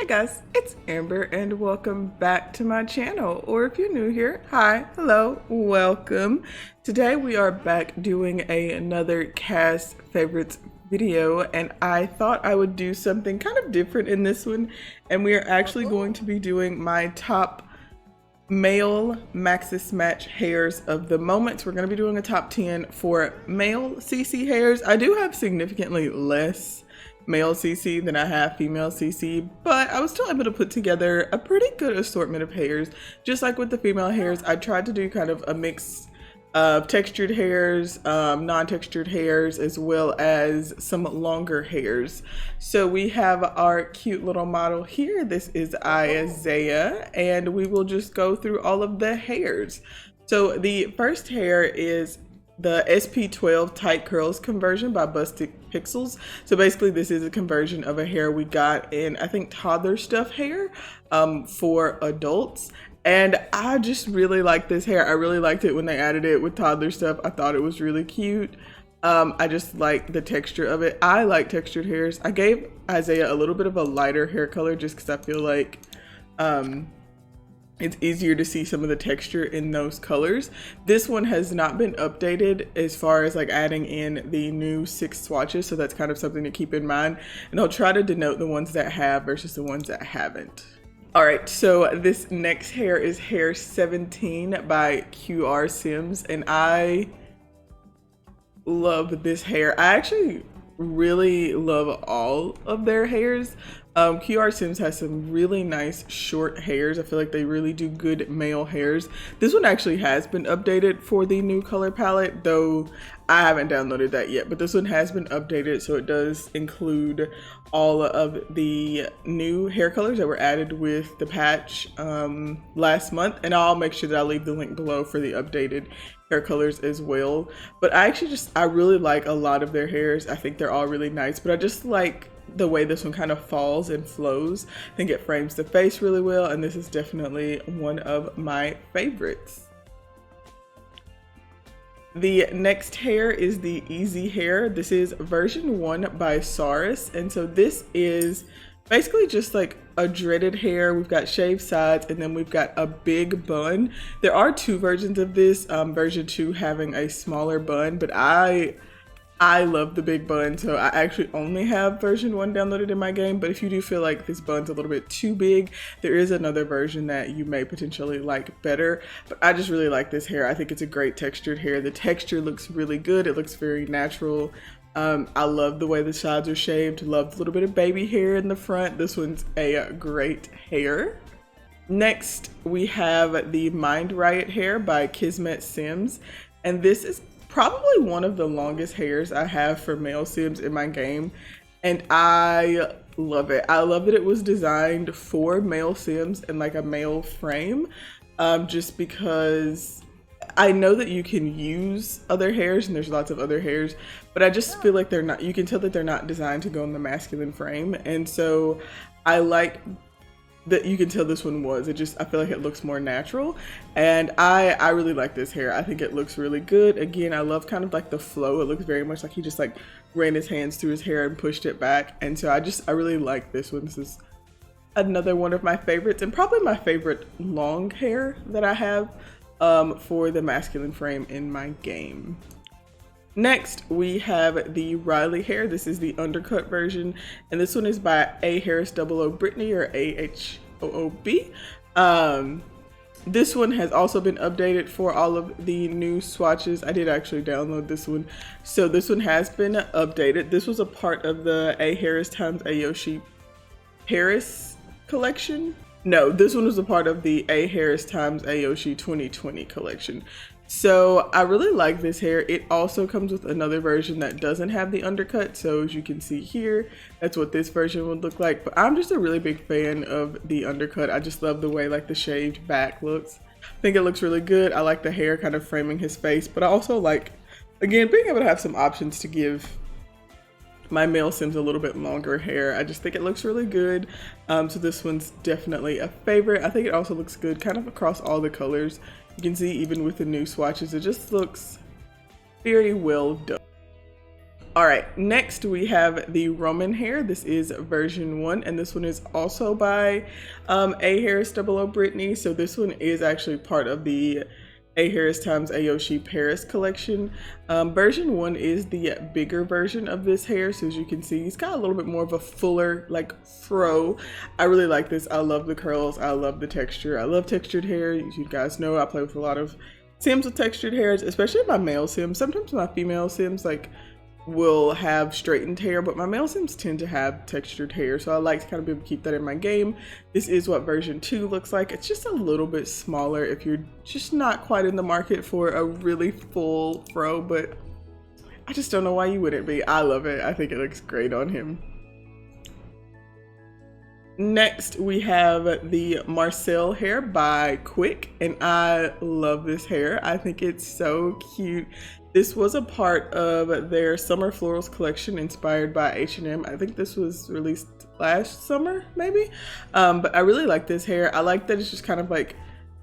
Hey guys, it's Amber and welcome back to my channel. Or if you're new here, hi, hello, welcome. Today we are back doing another cast favorites video, and I thought I would do something kind of different in this one, and we are actually going to be doing my top male MAXIS match hairs of the moment. So we're going to be doing a top 10 for male CC hairs. I do have significantly less male CC than I have female CC, but I was still able to put together a pretty good assortment of hairs. Just like with the female hairs, I tried to do kind of a mix of textured hairs, non-textured hairs, as well as some longer hairs. So we have our cute little model here. This is Isaiah, and we will just go through all of the hairs. So the first hair is the SP12 Tight Curls conversion by Busted Pixels. So basically this is a conversion of a hair we got in, I think, toddler stuff hair for adults. And I just really like this hair. I really liked it when they added it with toddler stuff. I thought it was really cute. I just like the texture of it. I like textured hairs. I gave Isaiah a little bit of a lighter hair color just because I feel like it's easier to see some of the texture in those colors. This one has not been updated as far as like adding in the new 6 swatches, so that's kind of something to keep in mind. And I'll try to denote the ones that have versus the ones that haven't. All right, so this next hair is hair 17 by QR Sims, and I love this hair. I actually really love all of their hairs. QR Sims has some really nice short hairs. I feel like they really do good male hairs. This one actually has been updated for the new color palette, though I haven't downloaded that yet, but this one has been updated, so it does include all of the new hair colors that were added with the patch last month, and I'll make sure that I leave the link below for the updated hair colors as well. But I really like a lot of their hairs. I think they're all really nice, but I just like the way this one kind of falls and flows. I think it frames the face really well, and this is definitely one of my favorites. The next hair is the Easy Hair. This is version 1 by Saurus, and so this is basically just like a dreaded hair. We've got shaved sides, and then we've got a big bun. There are 2 versions of this, version 2 having a smaller bun, but I love the big bun, so I actually only have version 1 downloaded in my game. But if you do feel like this bun's a little bit too big, there is another version that you may potentially like better. But I just really like this hair. I think it's a great textured hair. The texture looks really good. It looks very natural. I love the way the sides are shaved. Love the little bit of baby hair in the front. This one's a great hair. Next, we have the Mind Riot hair by Kismet Sims, and this is probably one of the longest hairs I have for male Sims in my game, and I love it. I love that it was designed for male Sims and like a male frame, just because I know that you can use other hairs and there's lots of other hairs, but I just feel like you can tell that they're not designed to go in the masculine frame, and so I like that you can tell this one was. I feel like it looks more natural, and I really like this hair. I think it looks really good. Again, I love kind of like the flow. It looks very much like he just like ran his hands through his hair and pushed it back, and so I really like this one. This is another one of my favorites, and probably my favorite long hair that I have for the masculine frame in my game. Next, we have the Riley hair. This is the undercut version, and this one is by A Harris 00 Brittany, or AHOOB. This one has also been updated for all of the new swatches. I did actually download this one, so this one has been updated. This was a part of the A Harris times Ayoshi Paris collection. No, this one was a part of the A Harris times Ayoshi 2020 collection. So I really like this hair. It also comes with another version that doesn't have the undercut. So as you can see here, that's what this version would look like. But I'm just a really big fan of the undercut. I just love the way like the shaved back looks. I think it looks really good. I like the hair kind of framing his face, but I also like, again, being able to have some options to give my male Sims a little bit longer hair. I just think it looks really good. So this one's definitely a favorite. I think it also looks good kind of across all the colors. You can see even with the new swatches, it just looks very well done. All right, next we have the Roman hair. This is version 1, and this one is also by A Harris 00 Brittany. So this one is actually part of the A Harris times Ayoshi Paris collection. Version 1 is the bigger version of this hair. So as you can see, he's got a little bit more of a fuller like fro. I really like this. I love the curls. I love the texture. I love textured hair. As you guys know, I play with a lot of Sims with textured hairs, especially my male Sims. Sometimes my female Sims like will have straightened hair, but my male Sims tend to have textured hair, so I like to kind of be able to keep that in my game. This is what version 2 looks like. It's just a little bit smaller if you're just not quite in the market for a really full fro, but I just don't know why you wouldn't be. I love it. I think it looks great on him. Next, we have the Marcel hair by Quick, and I love this hair. I think it's so cute. This was a part of their Summer Florals collection inspired by H&M. I think this was released last summer, maybe. But I really like this hair. I like that it's just kind of like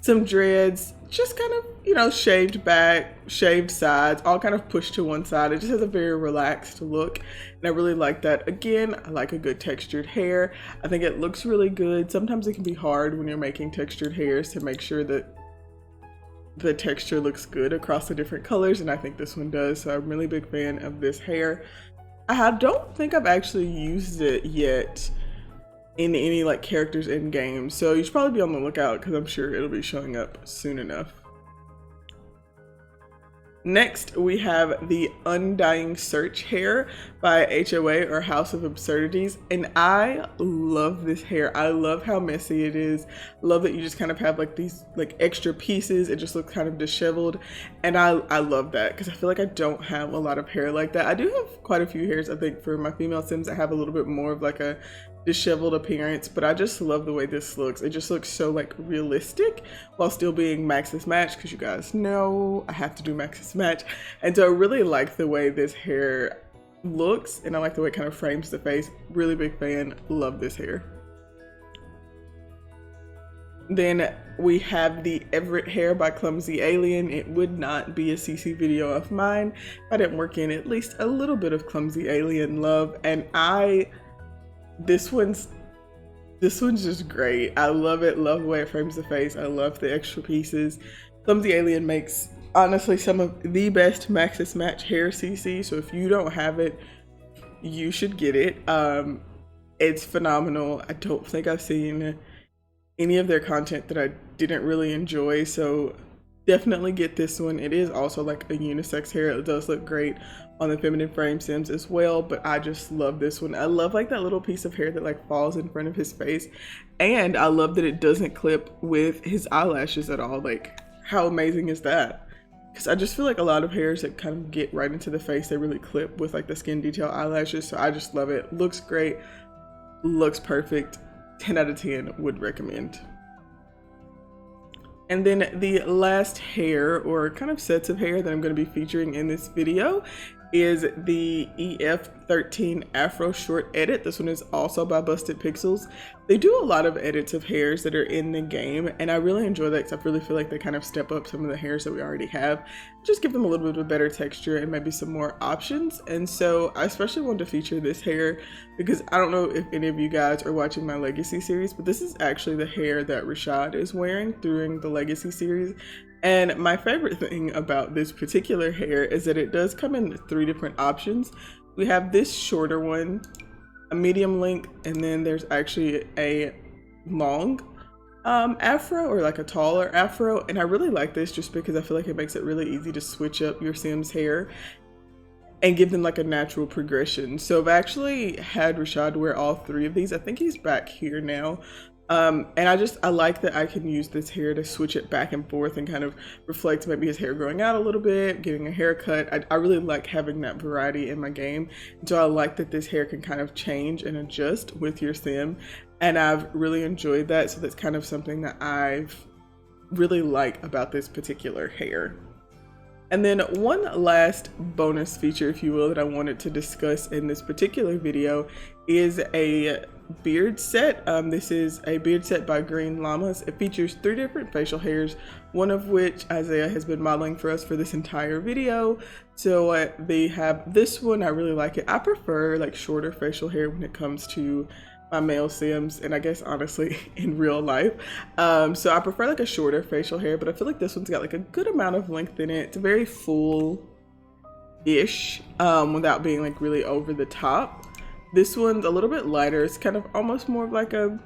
some dreads, just kind of, you know, shaved back, shaved sides, all kind of pushed to one side. It just has a very relaxed look, and I really like that. Again, I like a good textured hair. I think it looks really good. Sometimes it can be hard when you're making textured hairs to make sure that the texture looks good across the different colors, and I think this one does. So I'm a really big fan of this hair. I don't think I've actually used it yet in any like characters in games, so you should probably be on the lookout because I'm sure it'll be showing up soon enough. Next, we have the Undying Search hair by HOA or House of Absurdities, and I love this hair. I love how messy it is. Love that you just kind of have like these like extra pieces. It just looks kind of disheveled, and I love that because I feel like I don't have a lot of hair like that. I do have quite a few hairs, I think, for my female Sims that have a little bit more of like a disheveled appearance, but I just love the way this looks. It just looks so like realistic while still being MAXIS match, because you guys know I have to do MAXIS match, and so I really like the way this hair looks, and I like the way it kind of frames the face. Really big fan. Love this hair. Then we have the Everett hair by Clumsy Alien. It would not be a CC video of mine if I didn't work in at least a little bit of Clumsy Alien love, and this one's just great. I love it. Love the way it frames the face. I love the extra pieces. Clumsy Alien makes honestly some of the best MAXIS match hair CC, so if you don't have it, you should get it. It's phenomenal. I don't think I've seen any of their content that I didn't really enjoy, so definitely get this one. It is also like a unisex hair. It does look great on the feminine frame Sims as well, but I just love this one. I love like that little piece of hair that like falls in front of his face, and I love that it doesn't clip with his eyelashes at all. Like, how amazing is that? Because I just feel like a lot of hairs that kind of get right into the face, they really clip with like the skin detail eyelashes. So I just love it. Looks great, looks perfect. 10 out of 10 would recommend. And then the last hair, or kind of sets of hair, that I'm going to be featuring in this video is the EF13 Afro Short Edit. This one is also by Busted Pixels. They do a lot of edits of hairs that are in the game, and I really enjoy that because I really feel like they kind of step up some of the hairs that we already have, just give them a little bit of a better texture and maybe some more options. And so I especially wanted to feature this hair because I don't know if any of you guys are watching my Legacy series, but this is actually the hair that Rashad is wearing during the Legacy series. And my favorite thing about this particular hair is that it does come in 3 different options. We have this shorter one, a medium length, and then there's actually a long afro, or like a taller afro. And I really like this just because I feel like it makes it really easy to switch up your Sims hair and give them like a natural progression. So I've actually had Rashad wear all 3 of these. I think he's back here now. And I like that I can use this hair to switch it back and forth and kind of reflect maybe his hair growing out a little bit, getting a haircut. I really like having that variety in my game. And so I like that this hair can kind of change and adjust with your Sim. And I've really enjoyed that. So that's kind of something that I've really like about this particular hair. And then one last bonus feature, if you will, that I wanted to discuss in this particular video is a beard set. This is a beard set by Green Llamas. It features 3 different facial hairs, one of which Isaiah has been modeling for us for this entire video. So they have this one. I really like it. I prefer like shorter facial hair when it comes to my male Sims, and I guess honestly in real life. So I prefer like a shorter facial hair, but I feel like this one's got like a good amount of length in it. It's very full-ish without being like really over the top. This one's a little bit lighter. It's kind of almost more of like a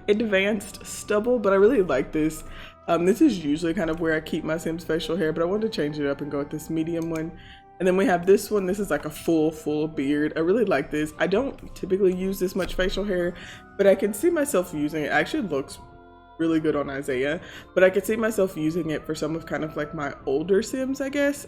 advanced stubble, but I really like this. This is usually kind of where I keep my Sims facial hair, but I wanted to change it up and go with this medium one. And then we have this one. This is like a full beard. I really like this. I don't typically use this much facial hair, but I can see myself using it. It actually looks really good on Isaiah, but I could see myself using it for some of kind of like my older Sims, I guess.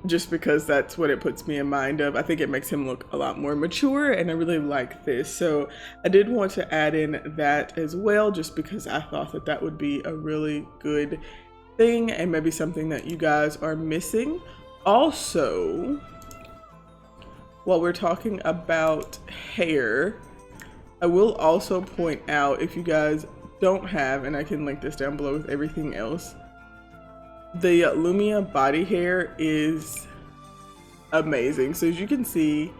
Just because that's what it puts me in mind of. I think it makes him look a lot more mature, and I really like this. So I did want to add in that as well, just because I thought that that would be a really good thing and maybe something that you guys are missing. Also, while we're talking about hair, I will also point out, if you guys don't have, and I can link this down below with everything else, the Lumia body hair is amazing. So as you can see,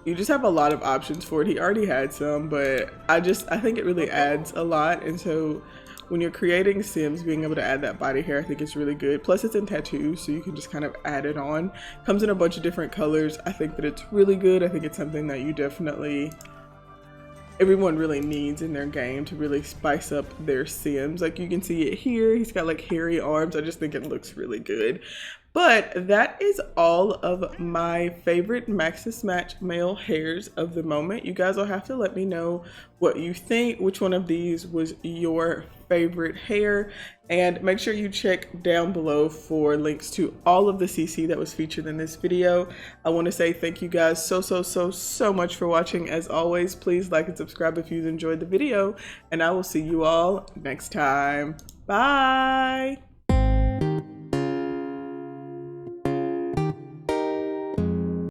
you just have a lot of options for it. He already had some, but I think it really adds a lot. And so when you're creating Sims, being able to add that body hair, I think it's really good. Plus it's in tattoos, so you can just kind of add it on. Comes in a bunch of different colors. I think that it's really good. I think it's something that you definitely, everyone really needs in their game to really spice up their Sims. Like you can see it here. He's got like hairy arms. I just think it looks really good. But that is all of my favorite Maxis Match male hairs of the moment. You guys will have to let me know what you think, which one of these was your favorite hair, and make sure you check down below for links to all of the CC that was featured in this video. I want to say thank you guys so much for watching. As always, please like and subscribe if you enjoyed the video, and I will see you all next time. Bye.